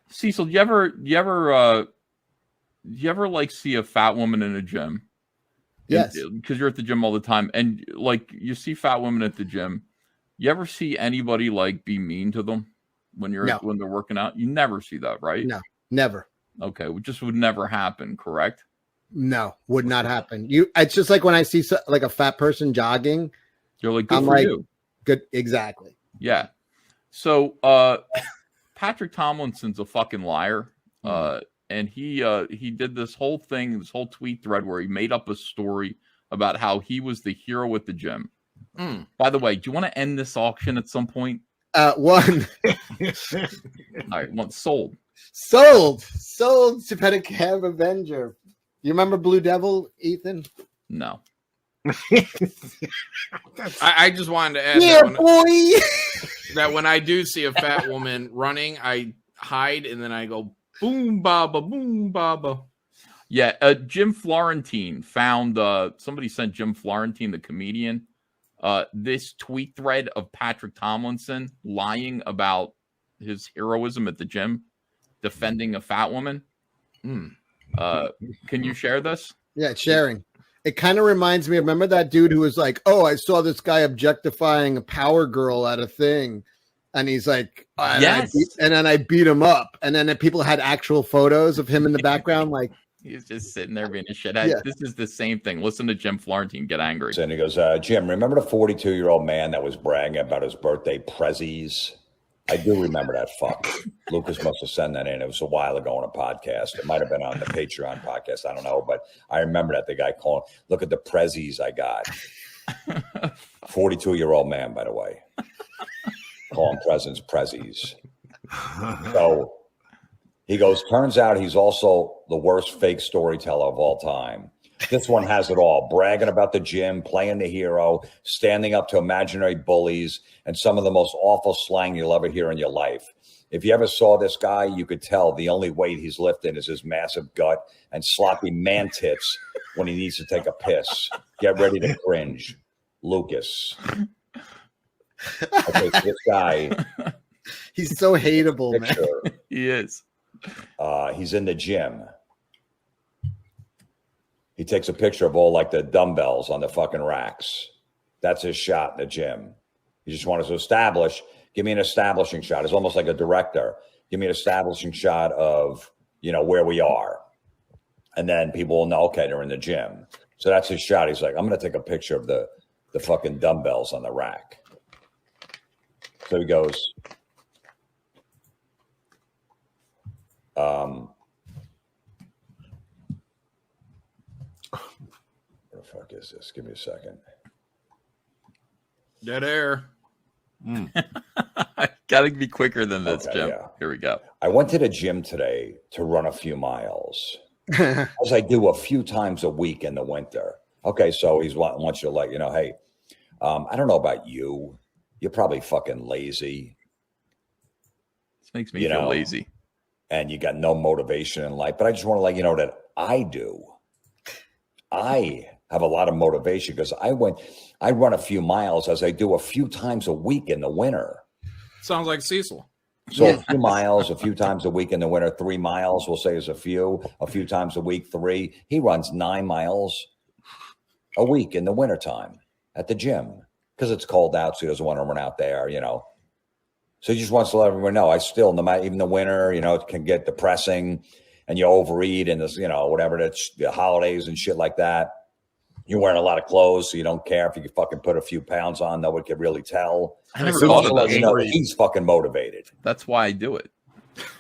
Cecil, do you ever like see a fat woman in a gym? Yes. Because you're at the gym all the time, and like you see fat women at the gym. You ever see anybody like be mean to them when when they're working out? You never see that, right? No, never. Okay, it just would never happen, correct? No, would not happen. It's just like when I see like a fat person jogging, you're like, good for you. Good, exactly. Yeah. So Patrick Tomlinson's a fucking liar. And he did this whole tweet thread where he made up a story about how he was the hero at the gym. By the way, do you want to end this auction at some point? One. All right, one sold to Pedicab Avenger. You remember Blue Devil, Ethan? No. I just wanted to add that when I do see a fat woman running, I hide and then I go boom baba, boom baba. Yeah, Jim Florentine found somebody sent Jim Florentine, the comedian, this tweet thread of Patrick Tomlinson lying about his heroism at the gym, defending a fat woman. Can you share this? Yeah, sharing. It kind of reminds me. Remember that dude who was like, "Oh, I saw this guy objectifying a power girl at a thing," and he's like, "Yes," and then I beat him up, and then people had actual photos of him in the background, like he's just sitting there being a shithead. Yeah. This is the same thing. Listen to Jim Florentine get angry. And he goes, "Jim, remember the 42-year-old man that was bragging about his birthday prezzies?" I do remember that fuck. Lucas must have sent that in. It was a while ago on a podcast. It might have been on the Patreon podcast. I don't know. But I remember that the guy calling, look at the prezzies I got. 42-year-old man, by the way. Calling presents prezzies. So he goes, turns out he's also the worst fake storyteller of all time. This one has it all. Bragging about the gym, playing the hero, standing up to imaginary bullies, and some of the most awful slang you'll ever hear in your life. If you ever saw this guy, you could tell the only weight he's lifting is his massive gut and sloppy man tits when he needs to take a piss. Get ready to cringe. Lucas. Okay, this guy. He's so hateable, man. He is. He's in the gym. He takes a picture of all like the dumbbells on the fucking racks. That's his shot in the gym. He just wanted to establish, give me an establishing shot. It's almost like a director. Give me an establishing shot of, where we are. And then people will know, okay, they're in the gym. So that's his shot. He's like, I'm going to take a picture of the fucking dumbbells on the rack. So he goes, what the fuck is this? Give me a second. Dead air. Gotta be quicker than this, okay, Jim. Yeah. Here we go. I went to the gym today to run a few miles, as I do a few times a week in the winter. Okay, so he wants you to let you know, hey, I don't know about you. You're probably fucking lazy. This makes me feel lazy. And you got no motivation in life. But I just want to let you know that I do. I have a lot of motivation because I run a few miles as I do a few times a week in the winter. Sounds like Cecil. So a few miles, a few times a week in the winter, 3 miles, we'll say is a few times a week, 3. He runs 9 miles a week in the wintertime at the gym because it's cold out. So he doesn't want to run out there, So he just wants to let everyone know I still, no matter even the winter, it can get depressing and you overeat and this, whatever, that's the holidays and shit like that. You're wearing a lot of clothes, so you don't care if you can fucking put a few pounds on. Nobody can really tell. I never thought of that. He's fucking motivated. That's why I do it.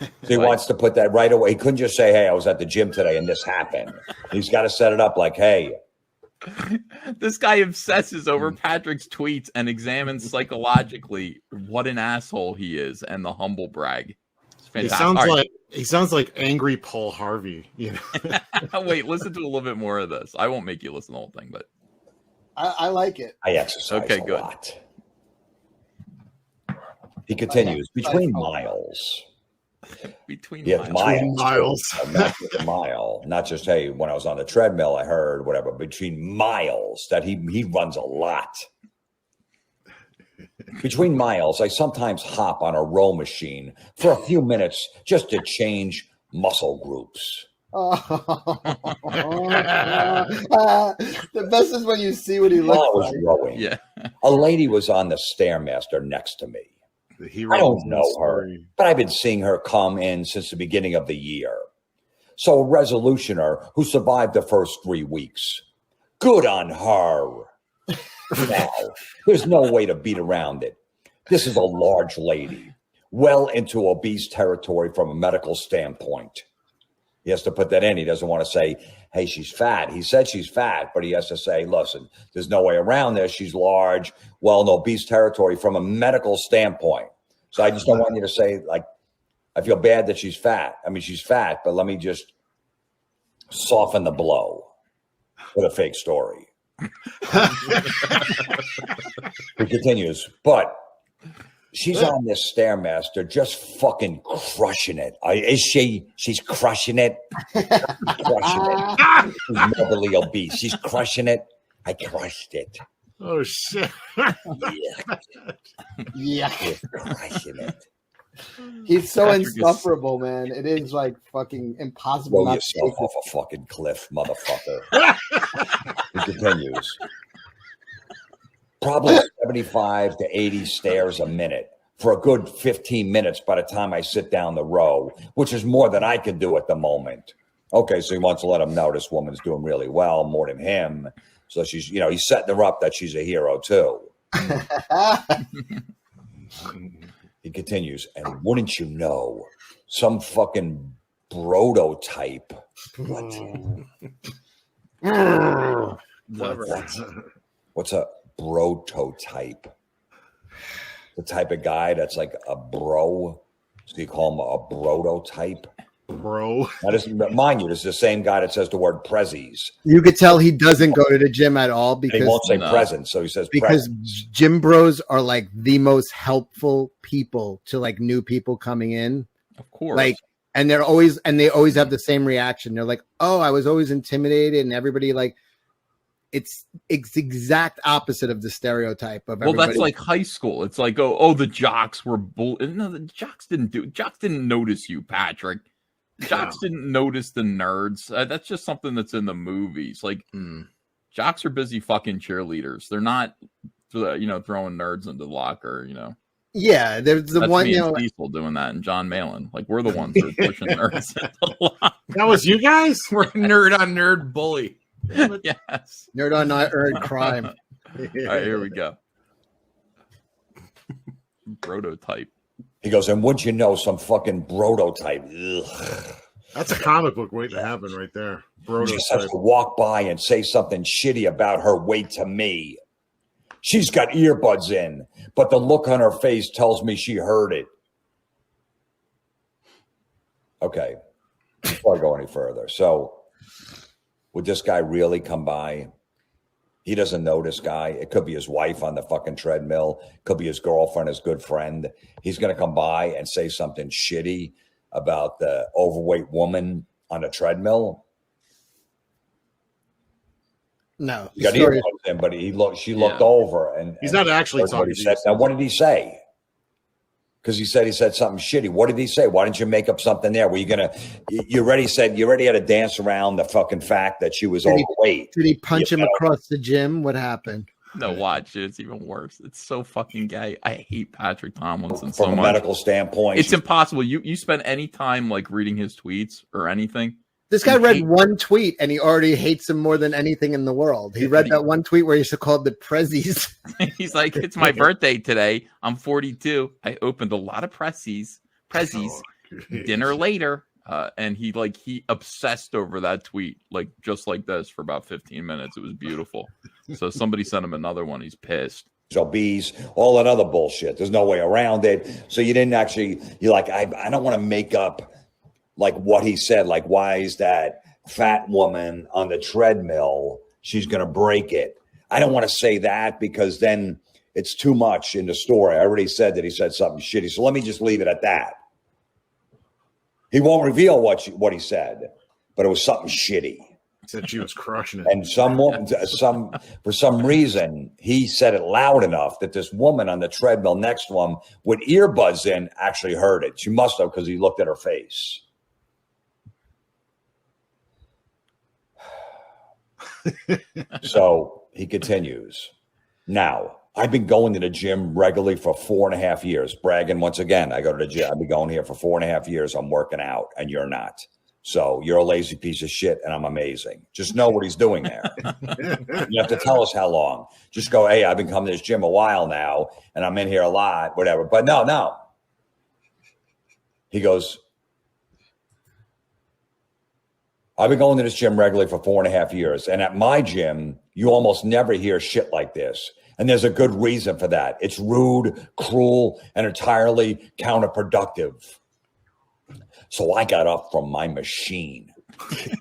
So he wants to put that right away. He couldn't just say, hey, I was at the gym today and this happened. He's got to set it up like, hey. This guy obsesses over Patrick's tweets and examines psychologically what an asshole he is and the humble brag. It's fantastic. He sounds like angry Paul Harvey. Wait, listen to a little bit more of this. I won't make you listen to the whole thing, but I like it. I exercise okay, good. Lot. He continues between miles. Between miles. A mile. Not just, hey, when I was on the treadmill, I heard whatever. Between miles that he runs a lot. Between miles, I sometimes hop on a row machine for a few minutes just to change muscle groups. The best is when you see what he looks While I was like. rowing, Yeah. a lady was on the Stairmaster next to me. I don't know her, but I've been seeing her come in since the beginning of the year. So a resolutioner who survived the first 3 weeks. Good on her. Now, there's no way to beat around it. This is a large lady, well into obese territory from a medical standpoint. He has to put that in. He doesn't want to say, hey, she's fat. He said she's fat, but he has to say, listen, there's no way around this. She's large, well in obese territory from a medical standpoint. So I just don't want you to say, like, I feel bad that she's fat. I mean, she's fat, but let me just soften the blow with a fake story. He continues, but she's on this Stairmaster just fucking crushing it. Is she? She's crushing it. Crushing it. She's morbidly obese. She's crushing it. I crushed it. Oh, shit. Yeah. She's crushing it. He's so Patrick is- insufferable, man. It is like fucking impossible Throw not to yourself take off a fucking cliff, motherfucker. He continues. Probably 75 to 80 stairs a minute for a good 15 minutes by the time I sit down the row, which is more than I can do at the moment. Okay, so he wants to let him know this woman's doing really well, more than him. So she's, you know, he's setting her up that she's a hero too. He continues, and wouldn't you know, some fucking prototype. What's a prototype? The type of guy that's like a bro. So you call him a prototype? Bro. Now, this, mind you, this is the same guy that says the word prezzies. You could tell he doesn't go to the gym at all And he because won't say present, so he says because prezzies. gym bros are like the most helpful people to like new people coming in. Of course. Like, and they always have the same reaction. They're like, "Oh, I was always intimidated," and everybody like, it's exact opposite of the stereotype of. Well, everybody. that's like high school. It's like, oh, the jocks were No, the jocks didn't notice you, Patrick. Jocks didn't notice the nerds. That's just something that's in the movies. Like, jocks are busy fucking cheerleaders. They're not, throwing nerds into the locker. Yeah, there's the That's one. me You and know, Cecil doing that, and Jon Malin. Like, we're the ones that are pushing nerds into the locker. That was you guys? We're nerd on nerd bully. Yes. nerd on nerd crime. All right, here we go. Prototype. He goes, and wouldn't you know, some fucking prototype. Ugh. That's a comic book waiting to happen right there. Just has to walk by and say something shitty about her weight to me. She's got earbuds in, but the look on her face tells me she heard it. Okay, before I go any further. So, would this guy really come by? He doesn't know this guy. It could be his wife on the fucking treadmill. Could be his girlfriend, his good friend. He's going to come by and say something shitty about the overweight woman on the treadmill. No, He got earbuds in, but she looked over and he's not actually heard what talking he to you. said. Now, what did he say? Because he said something shitty. What did he say? Why didn't you make up something there? Were you gonna? You already had to dance around the fucking fact that she was overweight. Did he punch him across the gym? What happened? No, watch it. It's even worse. It's so fucking gay. I hate Patrick Tomlinson From so a much. medical standpoint, It's impossible. You spend any time like reading his tweets or anything. This guy read one tweet and he already hates him more than anything in the world. He read that one tweet where he called the prezzies. He's like, it's my birthday today. I'm 42. I opened a lot of prezzies. Dinner later. And he obsessed over that tweet, like just like this for about 15 minutes. It was beautiful. So somebody sent him another one. He's pissed. he's obese, all that other bullshit. There's no way around it. So you didn't actually. You're like, I don't want to make up like what he said. Like, why is that fat woman on the treadmill? She's going to break it. I don't want to say that because then it's too much in the story. I already said that he said something shitty. So let me just leave it at that. He won't reveal what he said, but it was something shitty. Said she was crushing it. And for some reason, he said it loud enough that this woman on the treadmill next to him with earbuds in actually heard it. She must have, because he looked at her face. So he continues. Now, I've been going to the gym regularly for 4.5 years. Bragging once again, I go to the gym. I've been going here for 4.5 years. I'm working out, and you're not. So you're a lazy piece of shit, and I'm amazing. Just know what he's doing there. You have to tell us how long. Just go, hey, I've been coming to this gym a while now, and I'm in here a lot, whatever. But no. He goes, I've been going to this gym regularly for 4.5 years, and at my gym, you almost never hear shit like this. And there's a good reason for that. It's rude, cruel, and entirely counterproductive. So I got up from my machine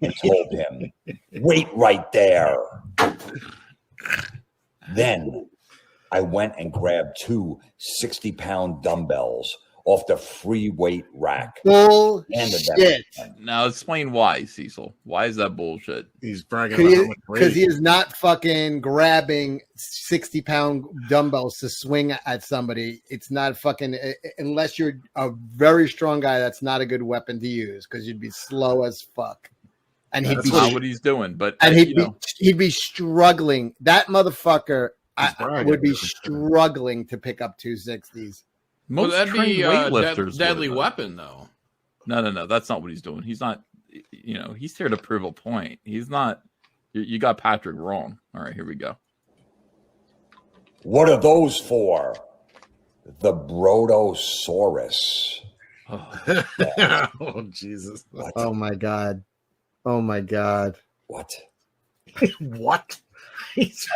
and told him, wait right there. Then I went and grabbed 2 60-pound dumbbells off the free weight rack. Bullshit. Now explain why, Cecil. Why is that bullshit? He's bragging about how much weight. Because he is not fucking grabbing 60-pound dumbbells to swing at somebody. It's not fucking, unless you're a very strong guy, that's not a good weapon to use because you'd be slow as fuck. And That's not what he's doing. But and he'd be struggling. That motherfucker would be struggling to pick up 260s. Most that'd trained be weightlifters deadly would, weapon, though. No. That's not what he's doing. He's not, he's here to prove a point. He's not, you got Patrick wrong. All right, here we go. What are those for? The Brotosaurus. Oh, Jesus. What? Oh, my God. Oh, my God. What? What?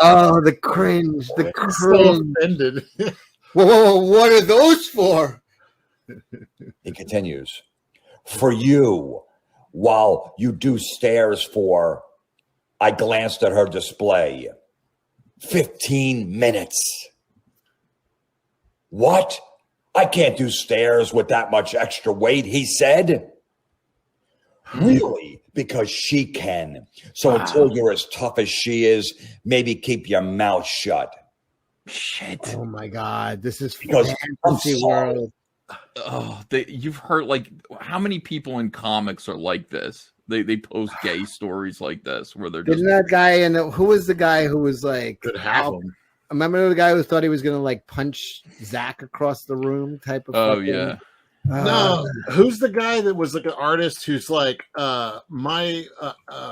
Oh, the cringe. The So cringe. offended. Whoa, what are those for? He continues. For you, while you do stairs for, I glanced at her display, 15 minutes. What? I can't do stairs with that much extra weight, he said. Really? Because she can. So until you're as tough as she is, maybe keep your mouth shut. Shit. Oh, my God. This is Because fantasy world. Oh, you've heard, like, how many people in comics are like this? They post gay stories like this where they're just. Isn't that guy? And who was the guy who was like? Could have them. Remember the guy who thought he was gonna like punch Zach across the room? Type of. Oh fucking, yeah. No, who's the guy that was like an artist who's like my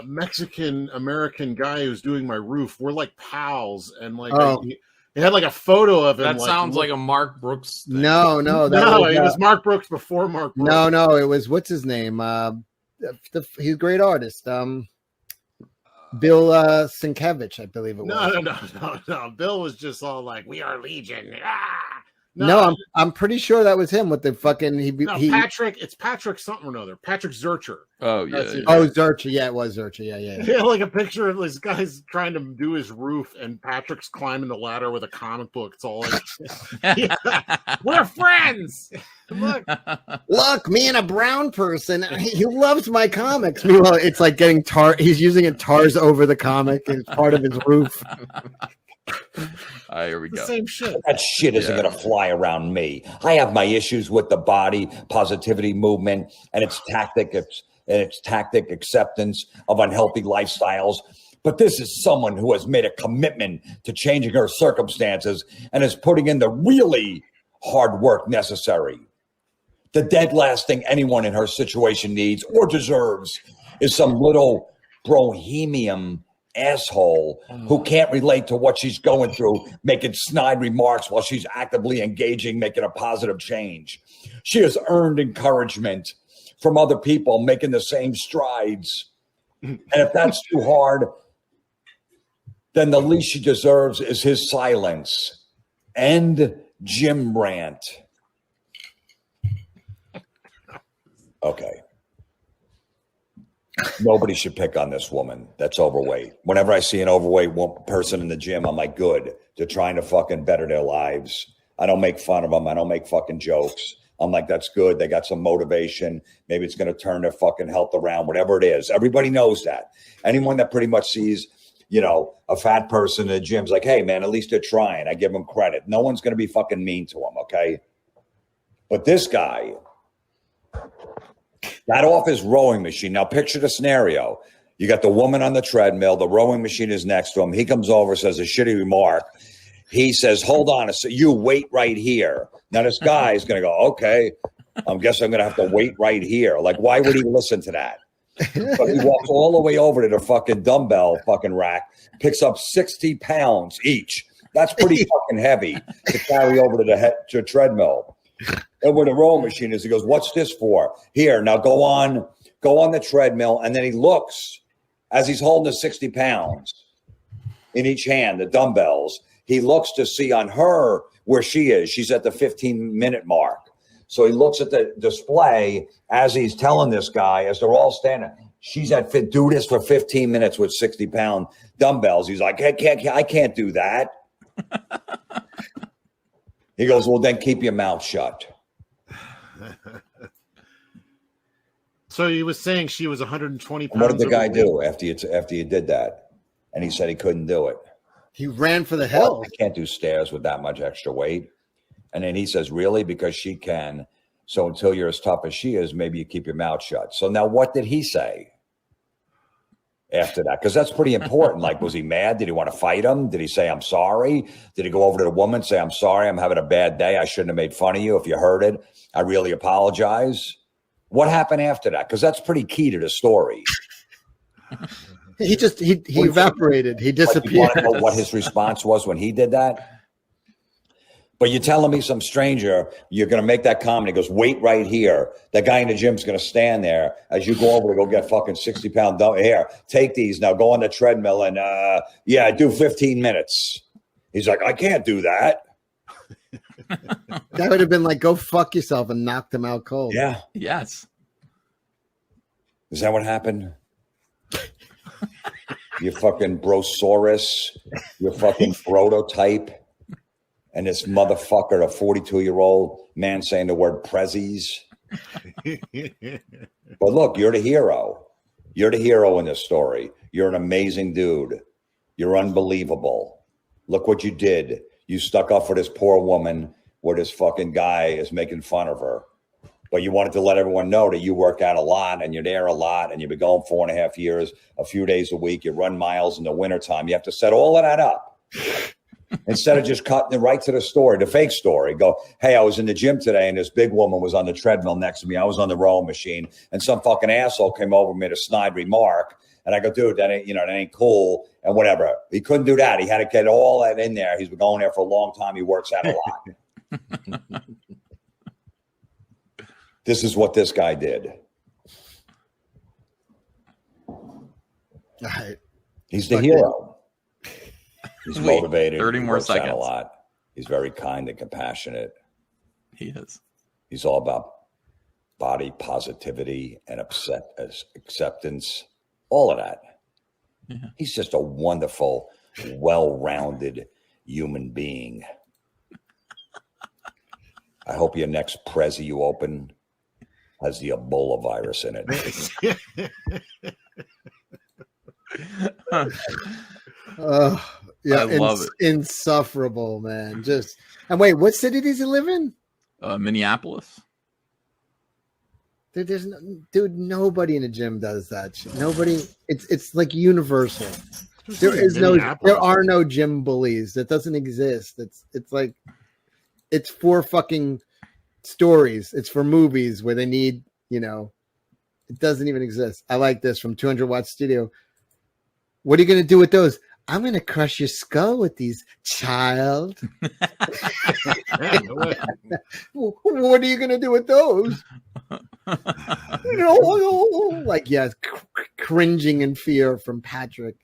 Mexican American guy who's doing my roof? We're like pals, and like he had like a photo of him. That sounds like a Mark Brooks thing. No, it was Mark Brooks before Mark Brooks. No, it was what's his name? He's a great artist. Bill Sienkiewicz, I believe it was. No. Bill was just all like, "We are Legion." Ah! No, I'm pretty sure that was him with the fucking. Patrick. It's Patrick something or another. Patrick Zurcher. Oh yeah. Oh, Zurcher. Yeah, it was Zurcher. Yeah. Yeah, like a picture of this guy's trying to do his roof, and Patrick's climbing the ladder with a comic book. It's all like, we're friends. Look, me and a brown person. He loves my comics. Meanwhile, it's like getting tar. He's using it tars over the comic. It's part of his roof. Here we go. Same shit. That shit isn't going to fly around me. I have my issues with the body positivity movement and its tactic acceptance of unhealthy lifestyles. But this is someone who has made a commitment to changing her circumstances and is putting in the really hard work necessary. The dead last thing anyone in her situation needs or deserves is some little bohemian asshole who can't relate to what she's going through, making snide remarks while she's actively engaging, making a positive change. She has earned encouragement from other people making the same strides. And if that's too hard, then the least she deserves is his silence. End Jim rant. Okay. Nobody should pick on this woman that's overweight. Whenever I see an overweight person in the gym, I'm like, good. They're trying to fucking better their lives. I don't make fun of them. I don't make fucking jokes. I'm like, that's good. They got some motivation. Maybe it's going to turn their fucking health around, whatever it is. Everybody knows that. Anyone that pretty much sees, you know, a fat person in the gym's like, hey, man, at least they're trying. I give them credit. No one's going to be fucking mean to them, okay? But this guy got off his rowing machine. Now, picture the scenario. You got the woman on the treadmill. The rowing machine is next to him. He comes over, says a shitty remark. He says, hold on a second. You wait right here. Now, this guy is going to go, okay, I guess I'm going to have to wait right here. Like, why would he listen to that? But he walks all the way over to the fucking dumbbell fucking rack, picks up 60 pounds each. That's pretty fucking heavy to carry over to the treadmill. And where the rowing machine is, he goes, what's this for? Here, now go on the treadmill. And then he looks as he's holding the 60 pounds in each hand, the dumbbells. He looks to see on her where she is. She's at the 15-minute mark. So he looks at the display as he's telling this guy, as they're all standing, she's at do this for 15 minutes with 60-pound dumbbells. He's like, I can't do that. He goes, well, then keep your mouth shut. So he was saying she was 120 pounds. What did the guy do after you did that? And he said he couldn't do it. He ran for the hill. I can't do stairs with that much extra weight. And then he says, really? Because she can. So until you're as tough as she is, maybe you keep your mouth shut. So now what did he say after that? Because that's pretty important. Like, was he mad? Did he want to fight him? Did he say, I'm sorry? Did he go over to the woman, say, I'm sorry, I'm having a bad day. I shouldn't have made fun of you. If you heard it, I really apologize. What happened after that? Because that's pretty key to the story. He evaporated. He disappeared. You want to know what his response was when he did that? But you're telling me some stranger, you're going to make that comment. He goes, wait right here. That guy in the gym's going to stand there as you go over to go get fucking 60-pound here. Take these. Now go on the treadmill and, do 15 minutes. He's like, I can't do that. That would have been like, go fuck yourself, and knocked him out cold. Yeah. Yes. Is that what happened? You fucking brosaurus. You fucking prototype. And this motherfucker, a 42-year-old man saying the word prezzies. But look, you're the hero. You're the hero in this story. You're an amazing dude. You're unbelievable. Look what you did. You stuck up for this poor woman where this fucking guy is making fun of her. But you wanted to let everyone know that you work out a lot and you're there a lot and you've been going 4.5 years, a few days a week. You run miles in the wintertime. You have to set all of that up. Instead of just cutting it right to the story, the fake story. Go, hey, I was in the gym today and this big woman was on the treadmill next to me. I was on the rowing machine and some fucking asshole came over and made a snide remark. And I go, dude, that ain't cool and whatever. He couldn't do that. He had to get all that in there. He's been going there for a long time. He works out a lot. This is what this guy did. Right. He's the hero. He's motivated. 30 more seconds. A lot. He's very kind and compassionate. He is. He's all about body positivity and acceptance, all of that. Yeah. He's just a wonderful, well-rounded human being. I hope your next Prezi you open has the Ebola virus in it. Yeah, I love it. Insufferable, man. And wait, what city does he live in? Minneapolis. There's nobody in a gym does that shit. Nobody. It's like universal. There are no gym bullies. That doesn't exist. It's like it's for fucking stories. It's for movies where they need, it doesn't even exist. I like this from 200 Watt Studio. What are you going to do with those? I'm going to crush your skull with these, child. What are you going to do with those? Cringing in fear from Patrick.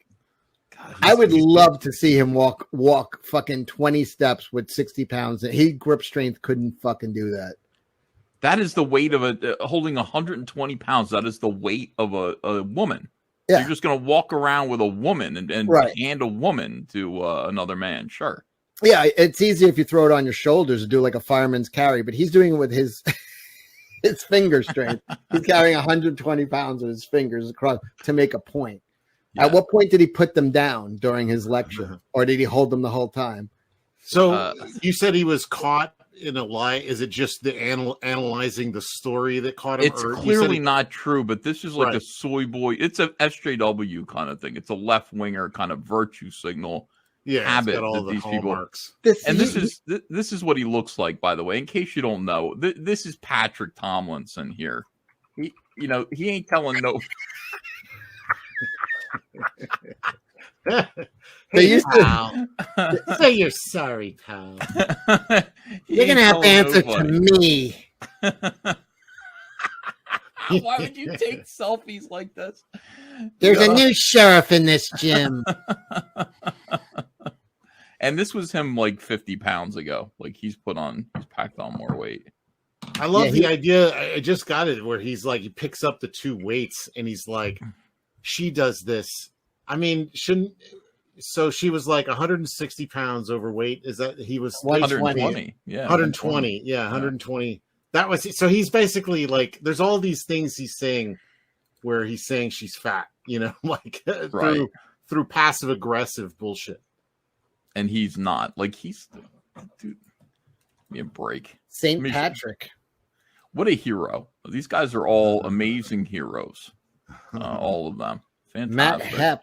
God, I would love to see him walk fucking 20 steps with 60 pounds. His grip strength couldn't fucking do that. That is the weight of holding 120 pounds. That is the weight of a woman. Yeah. You're just going to walk around with a woman and right. hand a woman to another man. Sure. Yeah, it's easy if you throw it on your shoulders to do like a fireman's carry, but he's doing it with his his finger strength. He's carrying 120 pounds with his fingers across to make a point. Yeah. At what point did he put them down during his lecture, or did he hold them the whole time? So you said he was caught in a lie. Is it just the analyzing the story that caught him? It's clearly not true, but this is like a soy boy. It's a SJW kind of thing. It's a left winger kind of virtue signal. Habit that these hallmarks. People this is what he looks like, by the way, in case you don't know. This is Patrick Tomlinson here. He ain't telling no. Hey, pal. Say you're sorry, pal. You're gonna have to answer to me. Why would you take selfies like this? There's a new sheriff in this gym. And this was him like 50 pounds ago. Like he's packed on more weight. I love the idea. I just got it where he's like, he picks up the two weights and he's like, she does this. I mean, so she was like 160 pounds overweight. Is that he was 120? Yeah. 120. Yeah. 120. That was, so he's basically like, there's all these things he's saying where he's saying she's fat, like through passive aggressive bullshit. And he's not. Like, dude, give me a break. St. Patrick. What a hero. These guys are all amazing heroes. All of them. Fantastic. Matt Hepp